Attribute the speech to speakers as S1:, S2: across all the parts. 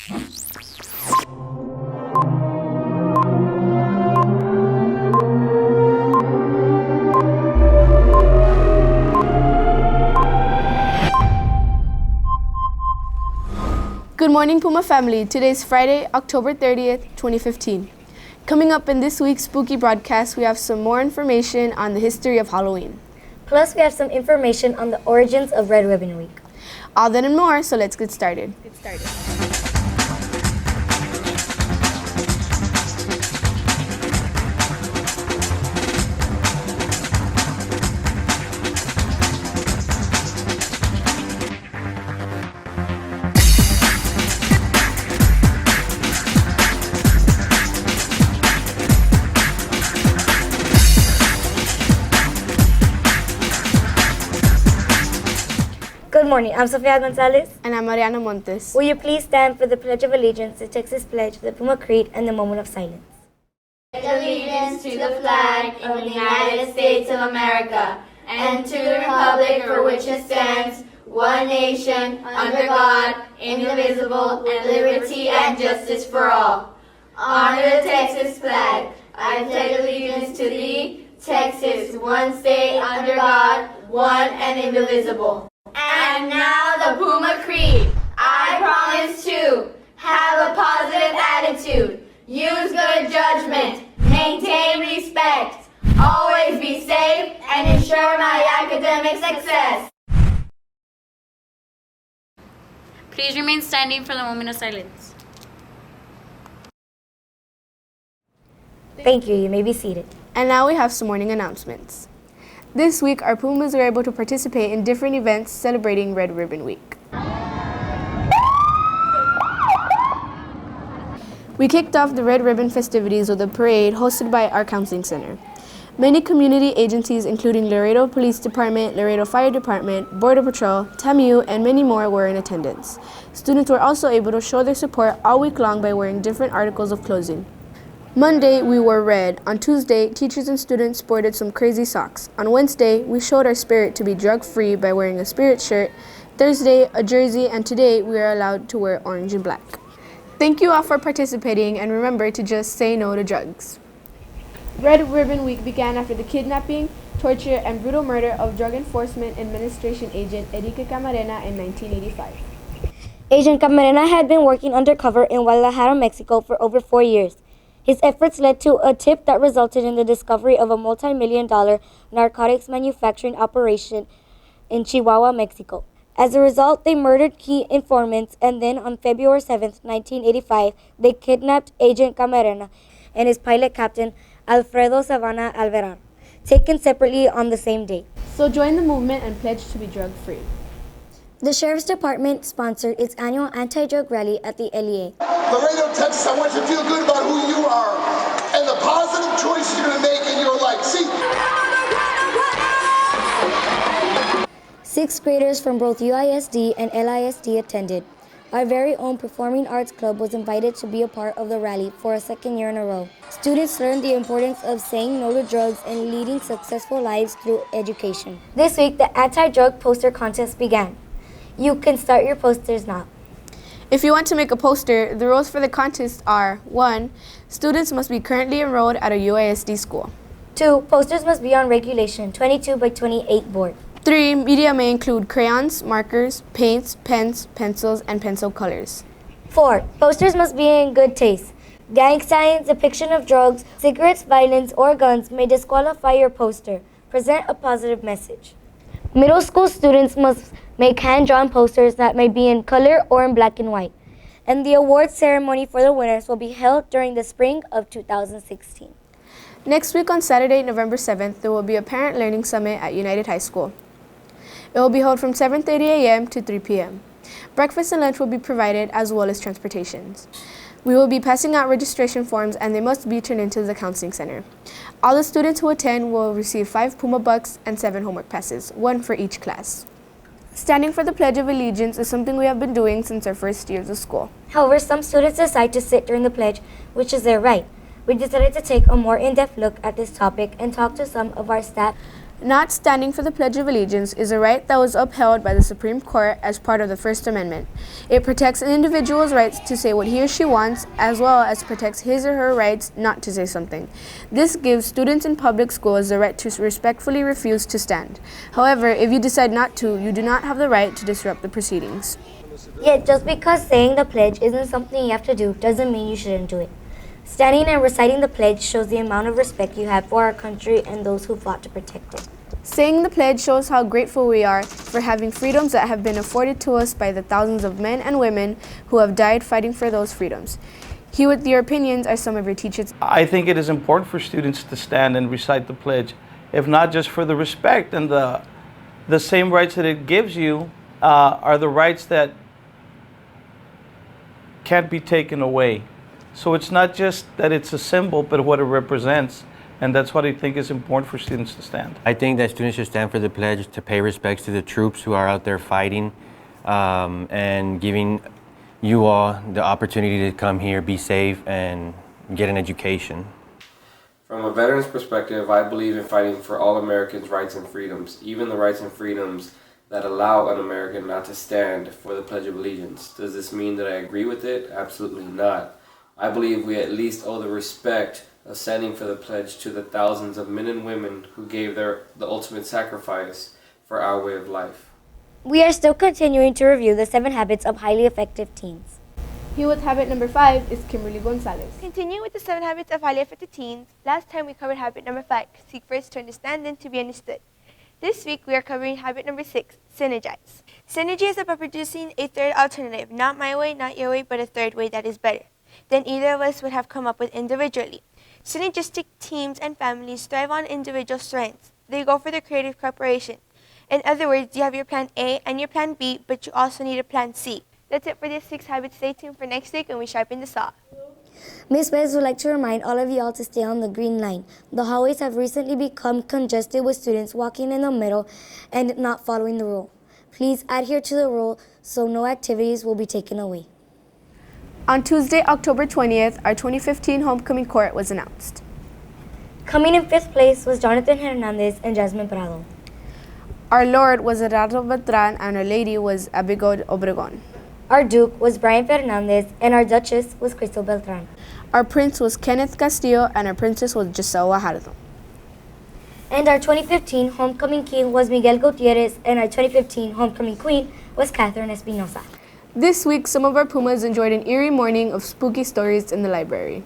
S1: Good morning, Puma family. Today is Friday, October 30th, 2015. Coming up in this week's Spooky broadcast, we have some more information on the history of Halloween.
S2: Plus, we have some information on the origins of Red Ribbon Week.
S1: All that and more, so let's get started.
S2: Good morning, I'm Sofia Gonzalez.
S1: And I'm Mariana Montes.
S2: Will you please stand for the Pledge of Allegiance, the Texas Pledge, the Puma Creed, and the moment of silence?
S3: Pledge allegiance to the flag of the United States of America and to the republic for which it stands, one nation, under God, indivisible, and liberty and justice for all. Honor the Texas flag. I pledge allegiance to thee, Texas, one state under God, one and indivisible. And now the Puma Creed. I promise to have a positive attitude, use good judgment, maintain respect, always be safe, and ensure my academic success.
S4: Please remain standing for the moment of silence.
S2: Thank you. You may be seated.
S1: And now we have some morning announcements. This week, our Pumas were able to participate in different events celebrating Red Ribbon Week. We kicked off the Red Ribbon festivities with a parade hosted by our counseling center. Many community agencies, including Laredo Police Department, Laredo Fire Department, Border Patrol, TAMU, and many more were in attendance. Students were also able to show their support all week long by wearing different articles of clothing. Monday, we wore red. On Tuesday, teachers and students sported some crazy socks. On Wednesday, we showed our spirit to be drug-free by wearing a spirit shirt. Thursday, a jersey, and today, we are allowed to wear orange and black. Thank you all for participating, and remember to just say no to drugs. Red Ribbon Week began after the kidnapping, torture, and brutal murder of Drug Enforcement Administration agent Enrique Camarena in 1985.
S2: Agent Camarena had been working undercover in Guadalajara, Mexico for over 4 years. His efforts led to a tip that resulted in the discovery of a multi-million-dollar narcotics manufacturing operation in Chihuahua, Mexico. As a result, they murdered key informants, and then on February 7, 1985, they kidnapped Agent Camarena and his pilot captain, Alfredo Savana Alveran, taken separately on the same day.
S1: So join the movement and pledge to be drug-free.
S2: The Sheriff's Department sponsored its annual anti-drug rally at the LEA.
S5: Laredo, Texas, I want you to feel good about who you are and the positive choices you're going to make in your life. See?
S2: 6th graders from both UISD and LISD attended. Our very own Performing Arts Club was invited to be a part of the rally for a second year in a row. Students learned the importance of saying no to drugs and leading successful lives through education. This week, the anti-drug poster contest began. You can start your posters now.
S1: If you want to make a poster, the rules for the contest are: 1. Students must be currently enrolled at a UISD school.
S2: 2. Posters must be on regulation 22 by 28 board.
S1: 3. Media may include crayons, markers, paints, pens, pencils, and pencil colors.
S2: 4. Posters must be in good taste. Gang signs, depiction of drugs, cigarettes, violence, or guns may disqualify your poster. Present a positive message. Middle school students must make hand-drawn posters that may be in color or in black and white. And the awards ceremony for the winners will be held during the spring of 2016.
S1: Next week on Saturday, November 7th, there will be a Parent Learning Summit at United High School. It will be held from 7:30 a.m. to 3 p.m. Breakfast and lunch will be provided as well as transportation. We will be passing out registration forms and they must be turned into the counseling center. All the students who attend will receive 5 Puma bucks and 7 homework passes, 1 for each class. Standing for the Pledge of Allegiance is something we have been doing since our first years of school.
S2: However, some students decide to sit during the pledge, which is their right. We decided to take a more in-depth look at this topic and talk to some of our staff.
S1: Not standing for the Pledge of Allegiance is a right that was upheld by the Supreme Court as part of the First Amendment. It protects an individual's rights to say what he or she wants, as well as protects his or her rights not to say something. This gives students in public schools the right to respectfully refuse to stand. However, if you decide not to, you do not have the right to disrupt the proceedings.
S2: Yet, just because saying the pledge isn't something you have to do doesn't mean you shouldn't do it. Standing and reciting the pledge shows the amount of respect you have for our country and those who fought to protect it.
S1: Saying the pledge shows how grateful we are for having freedoms that have been afforded to us by the thousands of men and women who have died fighting for those freedoms. Here with your opinions are some of your teachers.
S6: I think it is important for students to stand and recite the pledge, if not just for the respect and the same rights that it gives you are the rights that can't be taken away. So it's not just that it's a symbol, but what it represents. And that's what I think is important for students to stand.
S7: I think that students should stand for the pledge to pay respects to the troops who are out there fighting and giving you all the opportunity to come here, be safe, and get an education.
S8: From a veteran's perspective, I believe in fighting for all Americans' rights and freedoms, even the rights and freedoms that allow an American not to stand for the Pledge of Allegiance. Does this mean that I agree with it? Absolutely not. I believe we at least owe the respect of standing for the pledge to the thousands of men and women who gave the ultimate sacrifice for our way of life.
S2: We are still continuing to review the 7 habits of highly effective teens.
S1: Here with habit number 5 is Kimberly Gonzalez.
S9: Continuing with the 7 habits of highly effective teens, last time we covered habit number 5, seek first to understand then to be understood. This week we are covering habit number 6, synergize. Synergy is about producing a third alternative, not my way, not your way, but a third way that is better than either of us would have come up with individually. Synergistic teams and families thrive on individual strengths. They go for the creative cooperation. In other words, you have your plan A and your plan B, but you also need a plan C. That's it for this 6 habits. Stay tuned for next week when we sharpen the saw.
S2: Ms. Bez would like to remind all of y'all to stay on the green line. The hallways have recently become congested with students walking in the middle and not following the rule. Please adhere to the rule so no activities will be taken away.
S1: On Tuesday, October 20th, our 2015 homecoming court was announced.
S2: Coming in 5th place was Jonathan Hernandez and Jasmine Prado.
S1: Our Lord was Gerardo Beltran and Our Lady was Abigail Obregon.
S2: Our Duke was Brian Fernandez and our Duchess was Crystal Beltran.
S1: Our Prince was Kenneth Castillo and our Princess was Giselle Guajardo.
S2: And our 2015 homecoming king was Miguel Gutierrez and our 2015 homecoming queen was Catherine Espinosa.
S1: This week, some of our Pumas enjoyed an eerie morning of spooky stories in the library.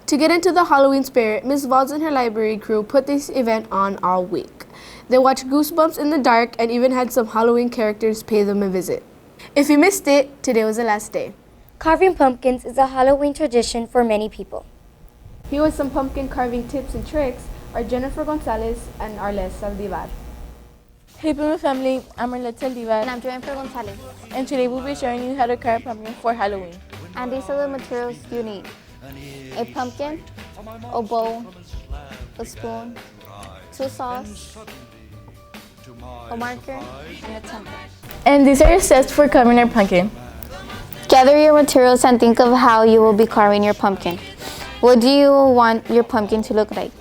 S1: To get into the Halloween spirit, Ms. Valls and her library crew put this event on all week. They watched Goosebumps in the dark and even had some Halloween characters pay them a visit. If you missed it, today was the last day.
S2: Carving pumpkins is a Halloween tradition for many people.
S1: Here with some pumpkin carving tips and tricks are Jennifer Gonzalez and Arles Saldivar.
S10: Hey Puma family, I'm Arlette Saldivar.
S11: And I'm Jennifer Gonzalez.
S10: And today we'll be showing you how to carve a pumpkin for Halloween.
S11: And these are the materials you need. A pumpkin, a bowl, a spoon, 2 saws, a marker, and a template.
S10: And these are your steps for carving our pumpkin.
S11: Gather your materials and think of how you will be carving your pumpkin. What do you want your pumpkin to look like?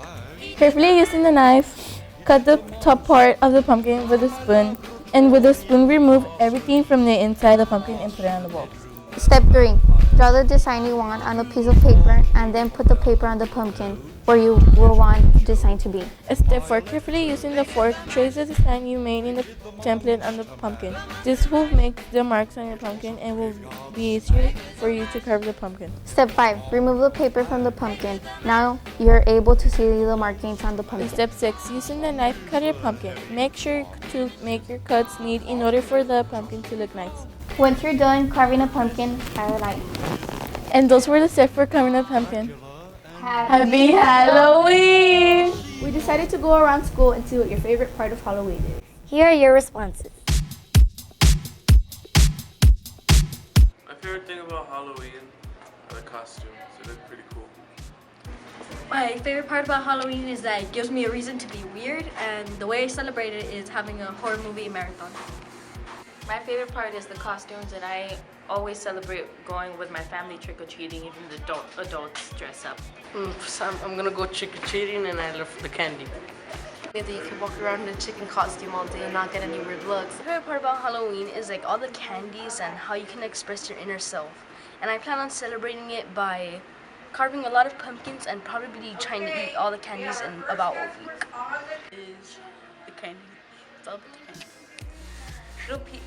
S10: Carefully using the knife, cut the top part of the pumpkin with a spoon, and with a spoon remove everything from the inside of the pumpkin and put it on the bowl.
S11: Step 3. Draw the design you want on a piece of paper and then put the paper on the pumpkin where you will want the design to be.
S10: Step 4. Carefully using the fork, trace the design you made in the template on the pumpkin. This will make the marks on your pumpkin and will be easier for you to carve the pumpkin.
S11: Step 5. Remove the paper from the pumpkin. Now you're able to see the markings on the pumpkin.
S10: Step 6. Using the knife, cut your pumpkin. Make sure to make your cuts neat in order for the pumpkin to look nice.
S11: Once you're done carving a pumpkin, highlight.
S10: And those were the steps for carving a pumpkin. Happy Halloween!
S1: We decided to go around school and see what your favorite part of Halloween is.
S2: Here are your responses.
S12: My favorite thing about Halloween are the costumes. They look pretty cool.
S4: My favorite part about Halloween is that it gives me a reason to be weird, and the way I celebrate it is having a horror movie marathon.
S13: My favorite part is the costumes, and I always celebrate going with my family trick-or-treating, even the adults dress up.
S14: I'm gonna go trick-or-treating, and I love the candy.
S4: That you can walk around in a chicken costume all day and not get any weird looks. My favorite part about Halloween is like all the candies and how you can express your inner self. And I plan on celebrating it by carving a lot of pumpkins and probably trying to eat all the candies in about a week.
S14: Is the candy. It's all the candy.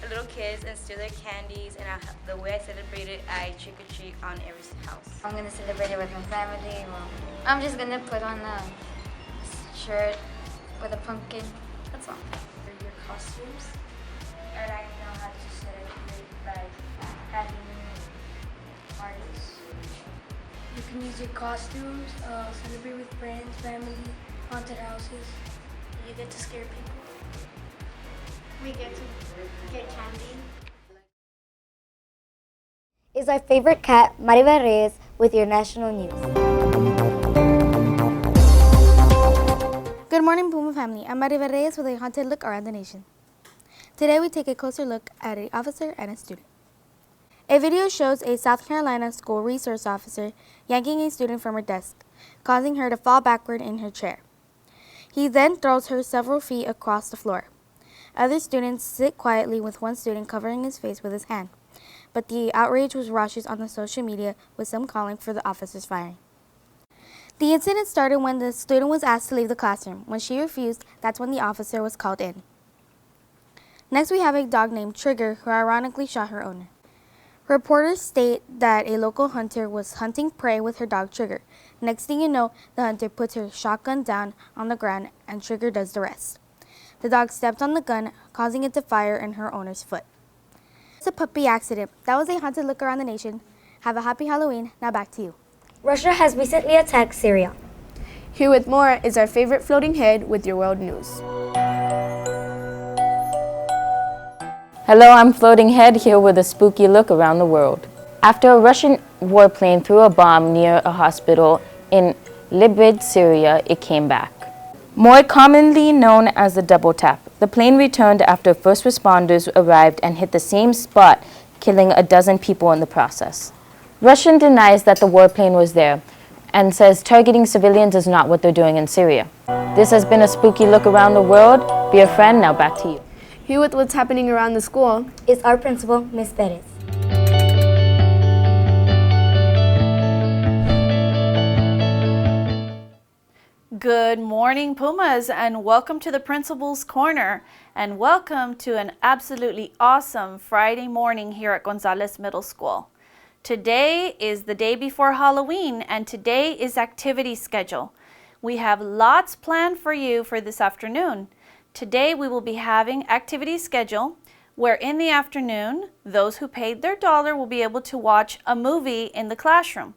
S15: Little kids and steal their candies, and the way I celebrate it, I trick or treat on every house.
S16: I'm gonna celebrate it with my family. Well, I'm just gonna put on a shirt with a pumpkin. That's all.
S17: For your costumes, I like know how to celebrate by having parties.
S18: You can use your costumes, celebrate with friends, family, haunted houses. You get to scare people.
S17: We get to get candy.
S2: Is our favorite cat, Maribel Reyes, with your national news.
S19: Good morning, Puma family. I'm Maribel Reyes with a haunted look around the nation. Today we take a closer look at an officer and a student. A video shows a South Carolina school resource officer yanking a student from her desk, causing her to fall backward in her chair. He then throws her several feet across the floor. Other students sit quietly with one student covering his face with his hand, but the outrage was rushes on the social media with some calling for the officer's firing. The incident started when the student was asked to leave the classroom. When she refused, that's when the officer was called in. Next we have a dog named Trigger who ironically shot her owner. Reporters state that a local hunter was hunting prey with her dog Trigger. Next thing you know, the hunter puts her shotgun down on the ground and Trigger does the rest. The dog stepped on the gun, causing it to fire in her owner's foot. It's a puppy accident. That was a haunted look around the nation. Have a happy Halloween. Now back to you.
S2: Russia has recently attacked Syria.
S1: Here with more is our favorite floating head with your world news.
S20: Hello, I'm Floating Head here with a spooky look around the world. After a Russian warplane threw a bomb near a hospital in Libid, Syria, it came back. More commonly known as the double tap, the plane returned after first responders arrived and hit the same spot, killing a dozen people in the process. Russia denies that the warplane was there and says targeting civilians is not what they're doing in Syria. This has been a spooky look around the world. Be a friend, now back to you.
S1: Here with what's happening around the school
S2: is our principal, Ms. Perez.
S21: Good morning, Pumas, and welcome to the Principal's Corner, and welcome to an absolutely awesome Friday morning here at Gonzales Middle School. Today is the day before Halloween, and today is activity schedule. We have lots planned for you for this afternoon. Today we will be having activity schedule where in the afternoon, those who paid their $1 will be able to watch a movie in the classroom.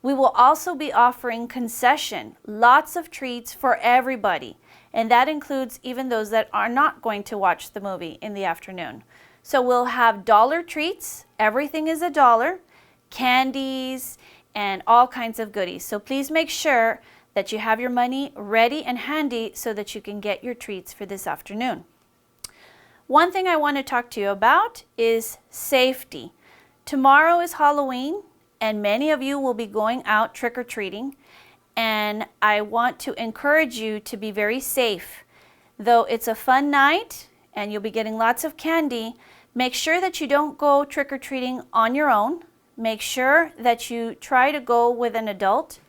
S21: We will also be offering concession, lots of treats for everybody, and that includes even those that are not going to watch the movie in the afternoon. So we'll have dollar treats, everything is $1, candies, and all kinds of goodies. So please make sure that you have your money ready and handy so that you can get your treats for this afternoon. One thing I want to talk to you about is safety. Tomorrow is Halloween, and many of you will be going out trick-or-treating, and I want to encourage you to be very safe. Though it's a fun night and you'll be getting lots of candy, make sure that you don't go trick-or-treating on your own. Make sure that you try to go with an adult.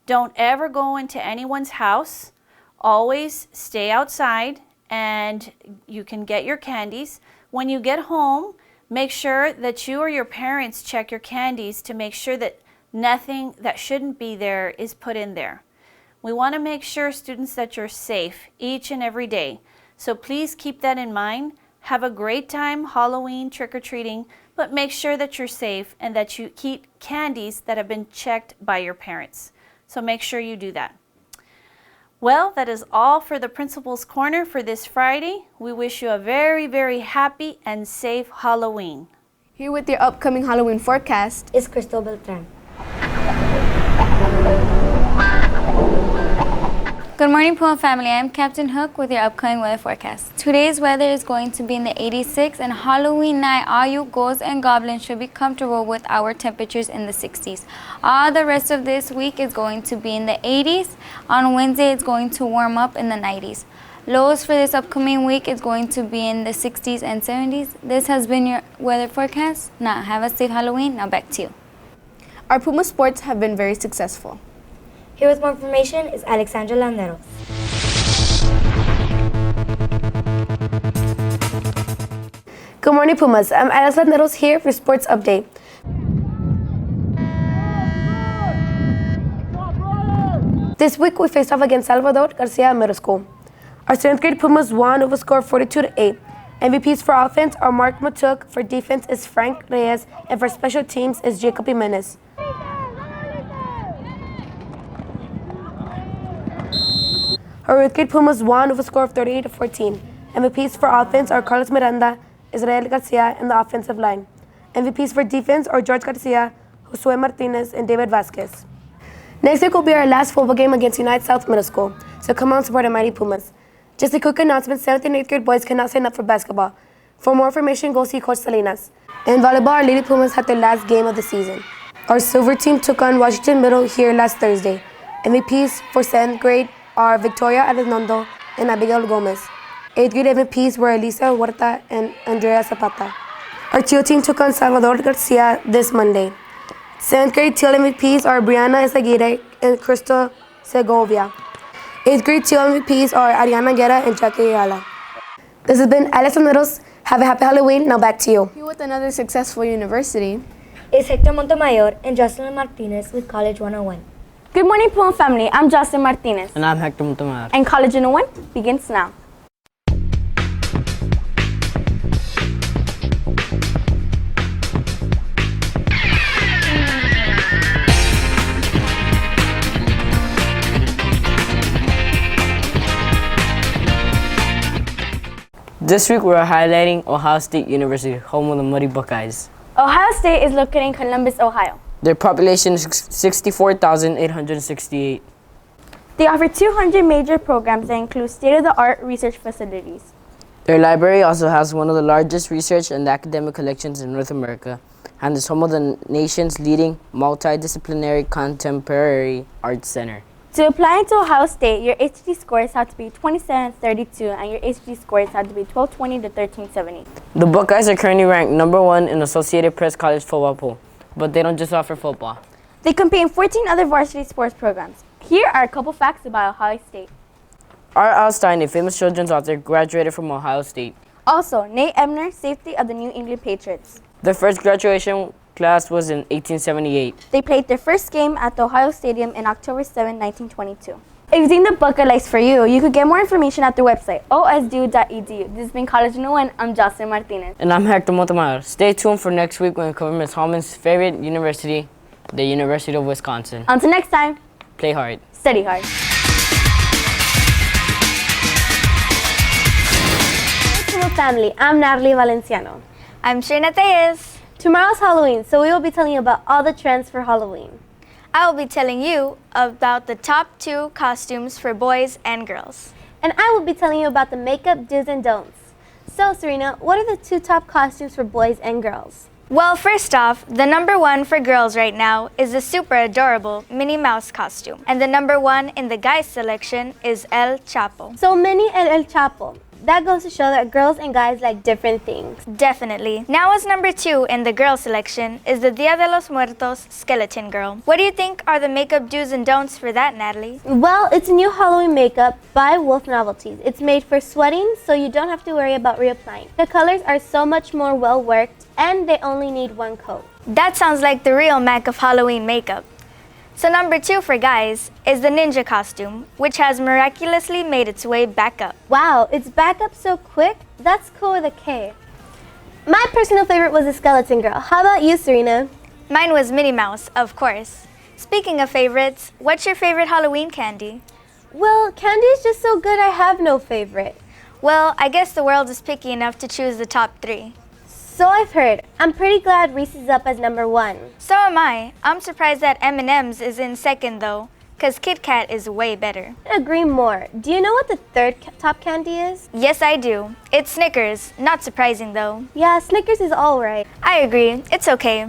S21: Don't ever go into anyone's house. Always stay outside and you can get your candies. When you get home, make sure that you or your parents check your candies to make sure that nothing that shouldn't be there is put in there. We want to make sure, students, that you're safe each and every day. So please keep that in mind. Have a great time Halloween trick-or-treating, but make sure that you're safe and that you keep candies that have been checked by your parents. So make sure you do that. Well, that is all for the Principal's Corner for this Friday. We wish you a very, very happy and safe Halloween.
S1: Here with your upcoming Halloween forecast
S2: is Crystal Beltran.
S11: Good morning, Puma family. I'm Captain Hook with your upcoming weather forecast. Today's weather is going to be in the 86, and Halloween night, all you ghosts and goblins should be comfortable with our temperatures in the 60s. All the rest of this week is going to be in the 80s. On Wednesday, it's going to warm up in the 90s.
S16: Lows for this upcoming week is going to be in the 60s and 70s. This has been your weather forecast. Now, have a safe Halloween. Now back to you.
S1: Our Puma sports have been very successful.
S2: Here with more information is Alexandra Landeros.
S3: Good morning, Pumas. I'm Alex Landeros here for Sports Update. This week we faced off against Salvador Garcia Middle School. Our 7th grade Pumas won with a score of 42-8. MVPs for offense are Mark Matuk, for defense is Frank Reyes, and for special teams is Jacob Jimenez. Our 8th grade Pumas won with a score of 38-14. MVPs for offense are Carlos Miranda, Israel Garcia, and the offensive line. MVPs for defense are George Garcia, Josue Martinez, and David Vasquez. Next week will be our last football game against United South Middle School, so come out and support our mighty Pumas. Just a quick announcement, 7th and 8th grade boys cannot sign up for basketball. For more information, go see Coach Salinas. In volleyball, our Lady Pumas had their last game of the season. Our silver team took on Washington Middle here last Thursday. MVPs for 7th grade are Victoria Arredondo and Abigail Gomez. 8th grade MVPs were Elisa Huerta and Andrea Zapata. Our teal team took on Salvador Garcia this Monday. 7th grade teal MVPs are Brianna Esaguirre and Crystal Segovia. 8th grade teal MVPs are Ariana Guerra and Jackie Ayala. This has been Alex Landeros. Have a happy Halloween. Now back to you.
S1: Here with another successful university
S2: is Hector Montemayor and Jocelyn Martinez with College 101.
S22: Good morning, Puma family. I'm Jocelyn Martinez.
S23: And I'm Hector Montemayor.
S22: And College 101 begins now.
S23: This week we're highlighting Ohio State University, home of the Muddy Buckeyes.
S22: Ohio State is located in Columbus, Ohio.
S23: Their population is 64,868.
S22: They offer 200 major programs that include state-of-the-art research facilities.
S23: Their library also has one of the largest research and academic collections in North America and is home of the nation's leading multidisciplinary contemporary arts center.
S22: To apply into Ohio State, your HT scores have to be 2732 and your HT scores have to be 1220 to 1370.
S23: The Buckeyes are currently ranked #1 in Associated Press college football poll, but they don't just offer football.
S22: They compete in 14 other varsity sports programs. Here are a couple facts about Ohio State.
S23: R. Alstein, a famous children's author, graduated from Ohio State.
S22: Also, Nate Ebner, safety of the New England Patriots.
S23: Their first graduation class was in 1878.
S22: They played their first game at the Ohio Stadium in October 7, 1922. If you think the bucket likes for you, you could get more information at their website, osdu.edu. This has been College 101. I'm Jocelyn Martinez.
S23: And I'm Hector Montemayor. Stay tuned for next week when we cover Ms. Hallman's favorite university, the University of Wisconsin.
S22: Until next time,
S23: play hard.
S22: Study hard.
S3: Hello, family. I'm Natalie Valenciano.
S9: I'm Shayna Tellez.
S3: Tomorrow's Halloween, so we will be telling you about all the trends for Halloween.
S9: I will be telling you about the top 2 costumes for boys and girls.
S3: And I will be telling you about the makeup do's and don'ts. So, Serena, what are the 2 top costumes for boys and girls?
S9: Well, first off, the #1 for girls right now is the super adorable Minnie Mouse costume. And the #1 in the guys selection is El Chapo.
S3: So, Minnie and El Chapo. That goes to show that girls and guys like different things.
S9: Definitely. Now as #2 in the girl selection is the Dia de los Muertos skeleton girl. What do you think are the makeup do's and don'ts for that, Natalie?
S3: Well, it's a new Halloween makeup by Wolf Novelties. It's made for sweating, so you don't have to worry about reapplying. The colors are so much more well worked, and they only need 1 coat.
S9: That sounds like the real Mac of Halloween makeup. So #2 for guys is the ninja costume, which has miraculously made its way back up.
S3: Wow, it's back up so quick? That's cool with a K. My personal favorite was the skeleton girl. How about you, Serena?
S9: Mine was Minnie Mouse, of course. Speaking of favorites, what's your favorite Halloween candy?
S3: Well, candy is just so good I have no favorite.
S9: Well, I guess the world is picky enough to choose the top 3.
S3: So I've heard. I'm pretty glad Reese's up as #1.
S9: So am I. I'm surprised that M&M's is in second though, because Kit Kat is way better.
S3: I agree more. Do you know what the 3rd top candy is?
S9: Yes, I do. It's Snickers. Not surprising though.
S3: Yeah, Snickers is alright.
S9: I agree. It's okay.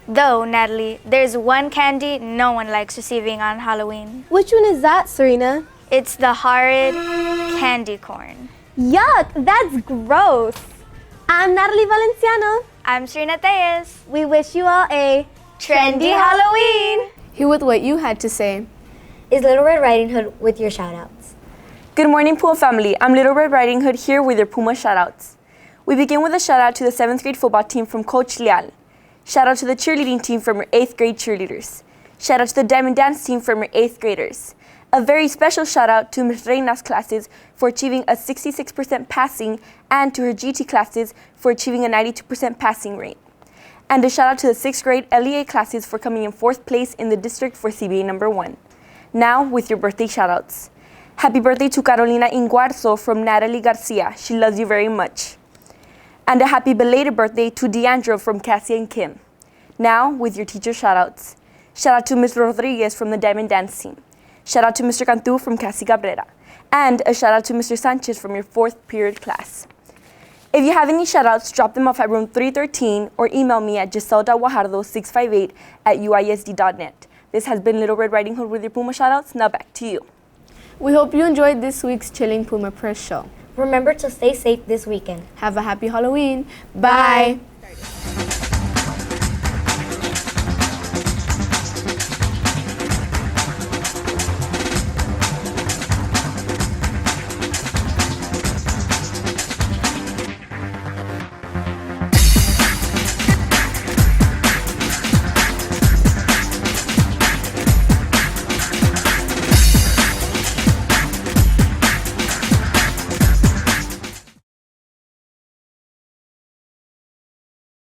S9: Though, Natalie, there's one candy no one likes receiving on Halloween.
S3: Which one is that, Serena?
S9: It's the horrid candy corn.
S22: Yuck, that's gross. I'm Natalie Valenciano.
S9: I'm Serena Tejas.
S22: We wish you all a
S9: trendy Halloween.
S1: Here with what you had to say
S2: is Little Red Riding Hood with your shoutouts.
S5: Good morning, Puma family. I'm Little Red Riding Hood here with your Puma shoutouts. We begin with a shout out to the 7th grade football team from Coach Leal. Shout out to the cheerleading team from your 8th grade cheerleaders. Shout out to the Diamond Dance team from your 8th graders. A very special shout out to Ms. Reina's classes for achieving a 66% passing and to her GT classes for achieving a 92% passing rate. And a shout out to the 6th grade LEA classes for coming in 4th place in the district for CBA number 1. Now with your birthday shout outs. Happy birthday to Carolina Inguarzo from Natalie Garcia. She loves you very much. And a happy belated birthday to Deandra from Cassie and Kim. Now with your teacher shout outs. Shout out to Ms. Rodriguez from the Diamond Dance team. Shout out to Mr. Cantu from Cassie Cabrera. And a shout out to Mr. Sanchez from your 4th period class. If you have any shout outs, drop them off at room 313 or email me at giselle.guajardo658@uisd.net. This has been Little Red Riding Hood with your Puma shoutouts. Now back to you.
S1: We hope you enjoyed this week's Chilling Puma Press show.
S2: Remember to stay safe this weekend.
S1: Have a happy Halloween. Bye.